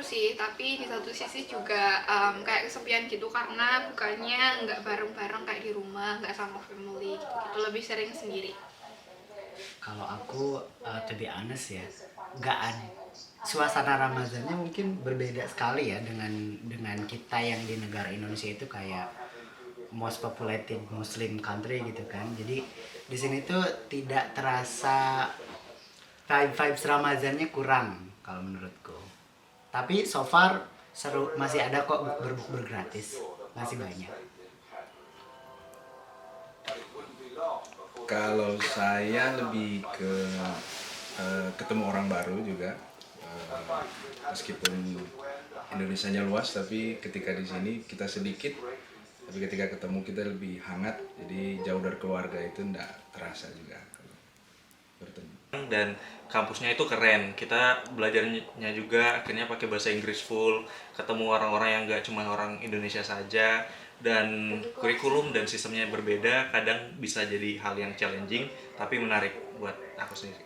sih, tapi di satu sisi juga kayak kesepian gitu karena bukannya nggak bareng-bareng kayak di rumah, nggak sama family gitu, lebih sering sendiri. Kalau aku to be honest ya, nggak ada suasana Ramadannya mungkin berbeda sekali ya dengan kita yang di negara Indonesia itu kayak most populated Muslim country gitu kan. Jadi di sini tuh tidak terasa vibes Ramadannya kurang kalau menurutku. Tapi so far seru, masih ada kok bukber gratis, masih banyak. Kalau saya lebih ke ketemu orang baru juga. Meskipun Indonesianya luas, tapi ketika di sini kita sedikit, tapi ketika ketemu kita lebih hangat. Jadi jauh dari keluarga itu enggak terasa juga kalau bertemu. Dan kampusnya itu keren, kita belajarnya juga akhirnya pakai bahasa Inggris full, ketemu orang-orang yang nggak cuma orang Indonesia saja, dan kurikulum dan sistemnya berbeda, kadang bisa jadi hal yang challenging tapi menarik buat aku sendiri.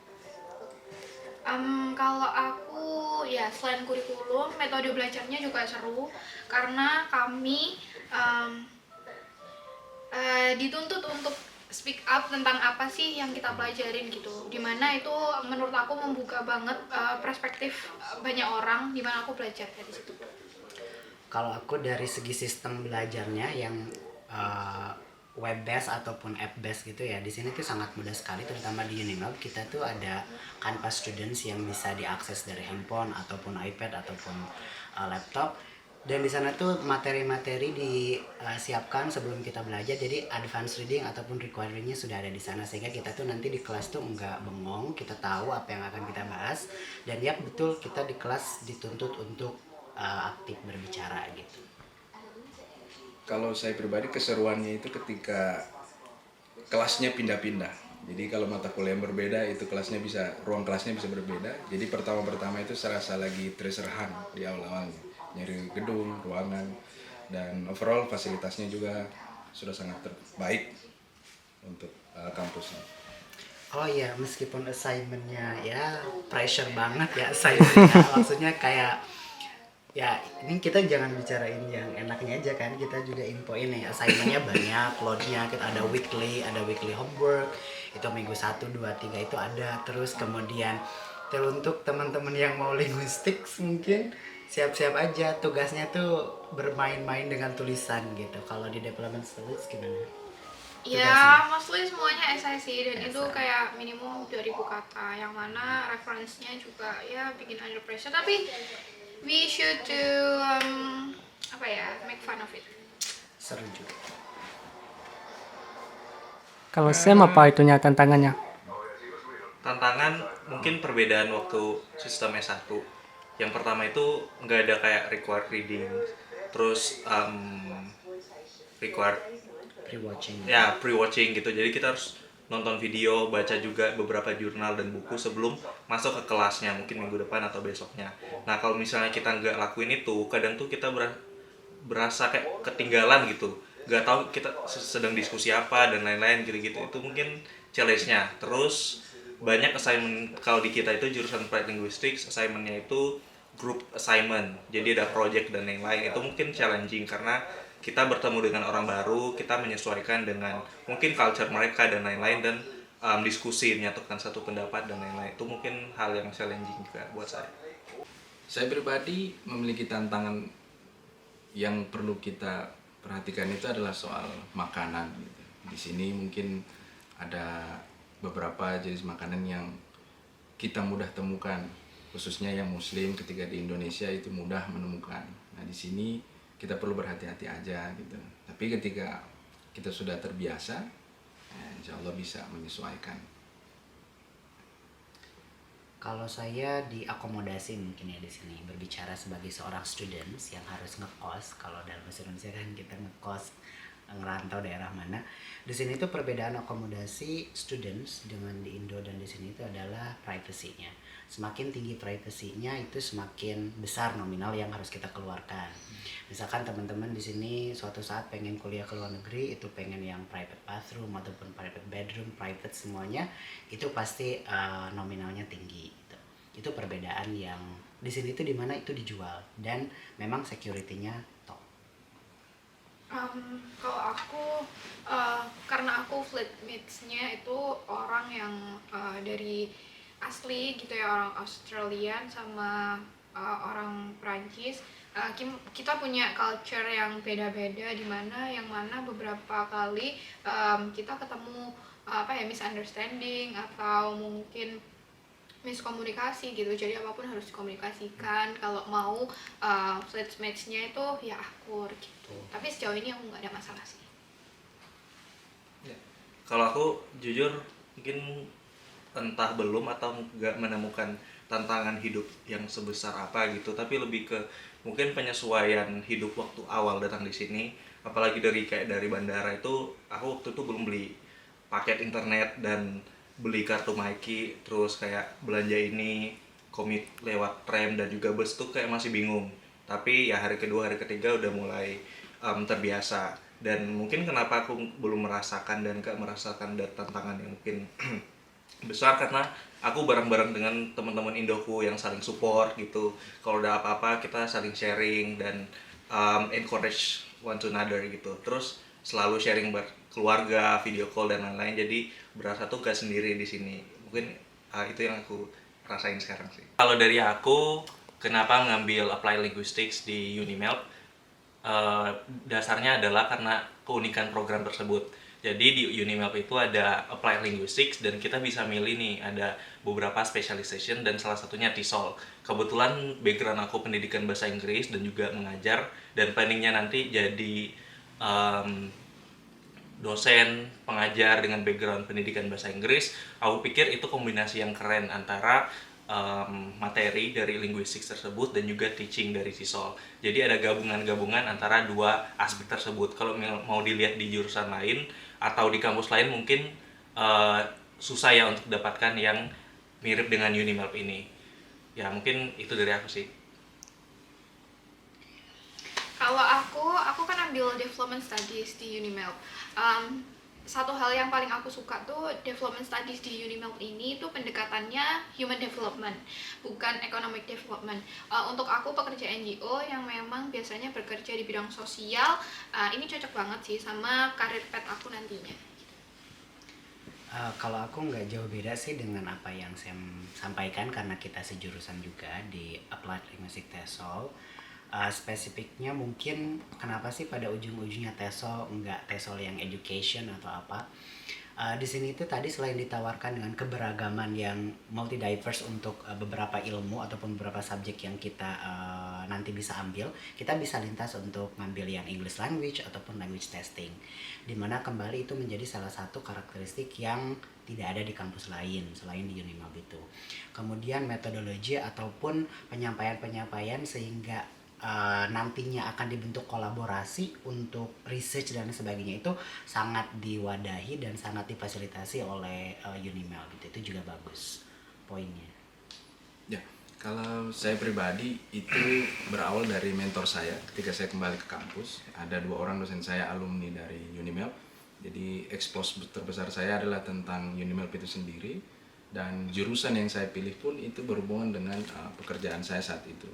Kalau aku ya selain kurikulum, metode belajarnya juga seru karena kami dituntut untuk speak up tentang apa sih yang kita pelajarin gitu. Dimana itu menurut aku membuka banget perspektif banyak orang, dimana aku belajar dari situ. Kalau aku dari segi sistem belajarnya yang web based ataupun app based gitu ya, di sini tuh sangat mudah sekali, terutama di Unilab kita tuh ada Canvas Students yang bisa diakses dari handphone ataupun iPad ataupun laptop. Dan di sana tuh materi-materi disiapkan sebelum kita belajar, jadi advance reading ataupun requiringnya sudah ada di sana, sehingga kita tuh nanti di kelas tuh nggak bengong, kita tahu apa yang akan kita bahas. Dan ya betul, kita di kelas dituntut untuk aktif berbicara gitu. Kalau saya pribadi keseruannya itu ketika kelasnya pindah-pindah. Jadi kalau mata kuliah yang berbeda itu ruang kelasnya bisa berbeda. Jadi pertama-pertama itu serasa lagi treasure hunt di awal-awalnya, nyari gedung, ruangan, dan overall fasilitasnya juga sudah sangat terbaik untuk kampusnya. Oh iya, meskipun assignmentnya ya pressure banget ya assignmentnya, maksudnya kayak ya ini kita jangan bicarain yang enaknya aja kan, kita juga infoin nih assignmentnya banyak, loadnya kita ada weekly homework, itu minggu 1, 2, 3 itu ada. Terus kemudian untuk teman-teman yang mau linguistik mungkin siap-siap aja, tugasnya tuh bermain-main dengan tulisan gitu. Kalau di development studies gimana tugasnya? Ya, mostly semuanya esai sih, dan itu Esai. kayak minimum 2000 kata, yang mana referensinya juga ya bikin under pressure, tapi we should do apa ya, make fun of it. Seru juga. Kalau SEM apa itunya tantangannya? Tantangan mungkin perbedaan waktu sistem S1. Yang pertama itu nggak ada kayak required reading, terus required Pre-watching. ya pre-watching gitu, jadi kita harus nonton video, baca juga beberapa jurnal dan buku sebelum masuk ke kelasnya, mungkin minggu depan atau besoknya. Nah kalau misalnya kita nggak lakuin itu, kadang tuh kita berasa kayak ketinggalan gitu, nggak tahu kita sedang diskusi apa dan lain-lain gitu-gitu. Itu mungkin challenge-nya. Terus banyak assignment, kalau di kita itu jurusan Applied Linguistics, assignment-nya itu group assignment, jadi ada project dan lain-lain. Itu mungkin challenging karena kita bertemu dengan orang baru, kita menyesuaikan dengan mungkin culture mereka dan lain-lain, dan diskusi, menyatukan satu pendapat dan lain-lain. Itu mungkin hal yang challenging juga buat saya. Saya pribadi memiliki tantangan yang perlu kita perhatikan itu adalah soal makanan gitu. Di sini mungkin ada beberapa jenis makanan yang kita mudah temukan, khususnya yang muslim ketika di Indonesia itu mudah menemukan. Nah, di sini kita perlu berhati-hati aja gitu. Tapi ketika kita sudah terbiasa, insya Allah bisa menyesuaikan. Kalau saya diakomodasi mungkin ya di sini, berbicara sebagai seorang students yang harus ngekos. Kalau dalam bahasa Indonesia kan kita ngekos, ngerantau daerah mana. Di sini tuh perbedaan akomodasi students dengan di Indo dan di sini itu adalah privacy-nya. Semakin tinggi privacy-nya itu semakin besar nominal yang harus kita keluarkan. Misalkan teman-teman di sini suatu saat pengen kuliah ke luar negeri, itu pengen yang private bathroom ataupun private bedroom, private semuanya, itu pasti nominalnya tinggi gitu. Itu perbedaan yang di sini tuh dimana itu dijual dan memang security-nya top. Kalau aku, karena aku flatmates-nya itu orang yang dari asli gitu ya, orang Australian sama orang Perancis. Kita punya culture yang beda-beda, di mana yang mana beberapa kali kita ketemu misunderstanding atau mungkin miskomunikasi gitu. Jadi apapun harus dikomunikasikan. Kalau mau flatmates-nya itu ya akur gitu. Tapi sejauh ini aku nggak ada masalah sih. Kalau aku jujur mungkin entah belum atau nggak menemukan tantangan hidup yang sebesar apa gitu, tapi lebih ke mungkin penyesuaian hidup waktu awal datang di sini. Apalagi dari bandara itu, aku waktu itu belum beli paket internet dan beli kartu Myki, terus kayak belanja ini komit lewat tram dan juga bus tuh kayak masih bingung. Tapi ya hari kedua hari ketiga udah mulai terbiasa. Dan mungkin kenapa aku belum merasakan dan gak merasakan tantangan yang mungkin besar, karena aku bareng-bareng dengan teman-teman Indoku yang saling support gitu. Kalau ada apa-apa kita saling sharing dan encourage one to another gitu. Terus selalu sharing keluarga, video call dan lain-lain. Jadi berasa tuh gak sendiri di sini. Mungkin itu yang aku rasain sekarang sih. Kalau dari aku, kenapa ngambil Applied Linguistics di Unimelb? Dasarnya adalah karena keunikan program tersebut. Jadi di Unimelb itu ada Applied Linguistics dan kita bisa milih nih, ada beberapa specialization dan salah satunya TESOL. Kebetulan background aku pendidikan bahasa Inggris dan juga mengajar, dan planningnya nanti jadi dosen pengajar dengan background pendidikan bahasa Inggris. Aku pikir itu kombinasi yang keren antara materi dari linguistics tersebut dan juga teaching dari TESOL. Jadi ada gabungan-gabungan antara dua aspek tersebut. Kalau mau dilihat di jurusan lain atau di kampus lain mungkin susah ya untuk dapatkan yang mirip dengan Unimelb ini. Ya mungkin itu dari aku sih. Kalau aku kan ambil development studies di Unimelb. Satu hal yang paling aku suka tuh development studies di Unimelb ini tuh pendekatannya human development, bukan economic development. Untuk aku pekerja NGO yang memang biasanya bekerja di bidang sosial, ini cocok banget sih sama karir path aku nantinya. Kalau aku nggak jauh beda sih dengan apa yang saya sampaikan, karena kita sejurusan juga di Applied Linguistics TESOL. Spesifiknya mungkin kenapa sih pada ujung-ujungnya TESOL nggak TESOL yang education atau apa. Di sini itu tadi selain ditawarkan dengan keberagaman yang multi diverse untuk beberapa ilmu ataupun beberapa subjek yang kita nanti bisa ambil, kita bisa lintas untuk ngambil yang English language ataupun language testing, dimana kembali itu menjadi salah satu karakteristik yang tidak ada di kampus lain selain di Unimelb itu. Kemudian metodologi ataupun penyampaian sehingga nantinya akan dibentuk kolaborasi untuk research dan sebagainya, itu sangat diwadahi dan sangat difasilitasi oleh Unimelb. Itu juga bagus poinnya. Ya, kalau saya pribadi itu berawal dari mentor saya ketika saya kembali ke kampus. Ada 2 orang dosen saya alumni dari Unimelb. Jadi expose terbesar saya adalah tentang Unimelb itu sendiri, dan jurusan yang saya pilih pun itu berhubungan dengan pekerjaan saya saat itu.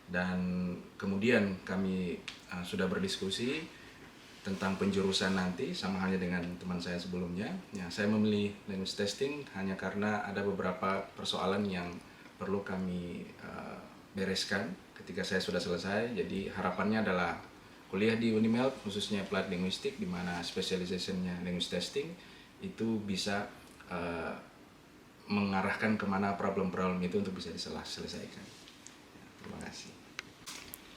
Dan kemudian kami sudah berdiskusi tentang penjurusan nanti, sama halnya dengan teman saya sebelumnya. Ya, saya memilih language testing hanya karena ada beberapa persoalan yang perlu kami bereskan ketika saya sudah selesai. Jadi harapannya adalah kuliah di Unimelb, khususnya Applied Linguistics, di mana specialization-nya language testing, itu bisa mengarahkan kemana problem-problem itu untuk bisa diselesaikan. Terima kasih.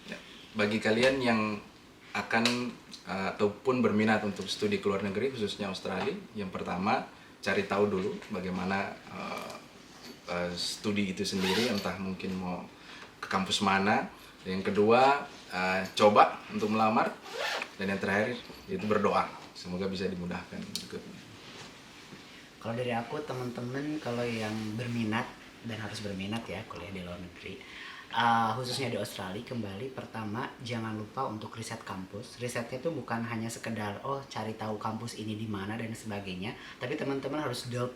Ya, bagi kalian yang akan ataupun berminat untuk studi ke luar negeri, khususnya Australia, yang pertama cari tahu dulu bagaimana studi itu sendiri, entah mungkin mau ke kampus mana. Yang kedua, coba untuk melamar. Dan yang terakhir itu berdoa, semoga bisa dimudahkan berikutnya. Kalau dari aku, teman-teman kalau yang berminat dan harus berminat ya kuliah di luar negeri. Khususnya di Australia, kembali pertama jangan lupa untuk riset kampus. Risetnya itu bukan hanya sekedar cari tahu kampus ini di mana dan sebagainya, tapi teman-teman harus dig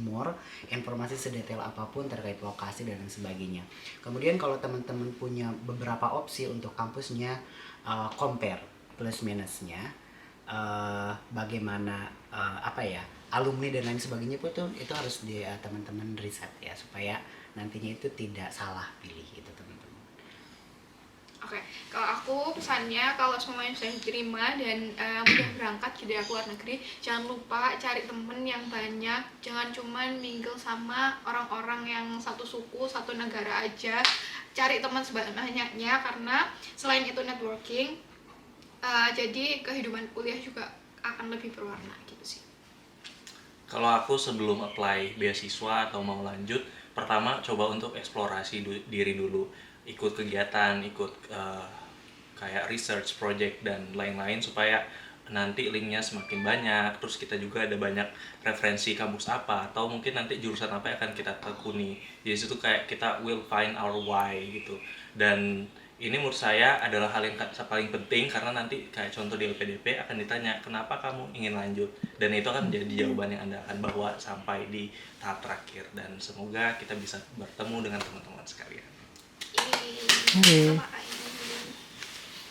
more informasi sedetail apapun terkait lokasi dan sebagainya. Kemudian kalau teman-teman punya beberapa opsi untuk kampusnya, compare plus minusnya, bagaimana alumni dan lain sebagainya pun itu harus teman-teman riset ya, supaya nantinya itu tidak salah pilih itu teman-teman. Oke, kalau aku pesannya kalau semuanya sudah diterima dan udah berangkat gitu ya keluar negeri, jangan lupa cari temen yang banyak, jangan cuman mingle sama orang-orang yang satu suku, satu negara aja. Cari teman sebanyak-banyaknya karena selain itu networking, jadi kehidupan kuliah juga akan lebih berwarna gitu sih. Kalau aku sebelum apply beasiswa atau mau lanjut, pertama coba untuk eksplorasi diri dulu, ikut kegiatan, ikut kayak research project dan lain-lain supaya nanti linknya semakin banyak, terus kita juga ada banyak referensi kampus apa atau mungkin nanti jurusan apa yang akan kita tekuni. Jadi situ kayak kita will find our why gitu. Dan ini menurut saya adalah hal yang paling penting karena nanti kayak contoh di LPDP akan ditanya kenapa kamu ingin lanjut, dan itu akan menjadi jawaban yang Anda akan bawa sampai di tahap terakhir, dan semoga kita bisa bertemu dengan teman-teman sekalian. Sama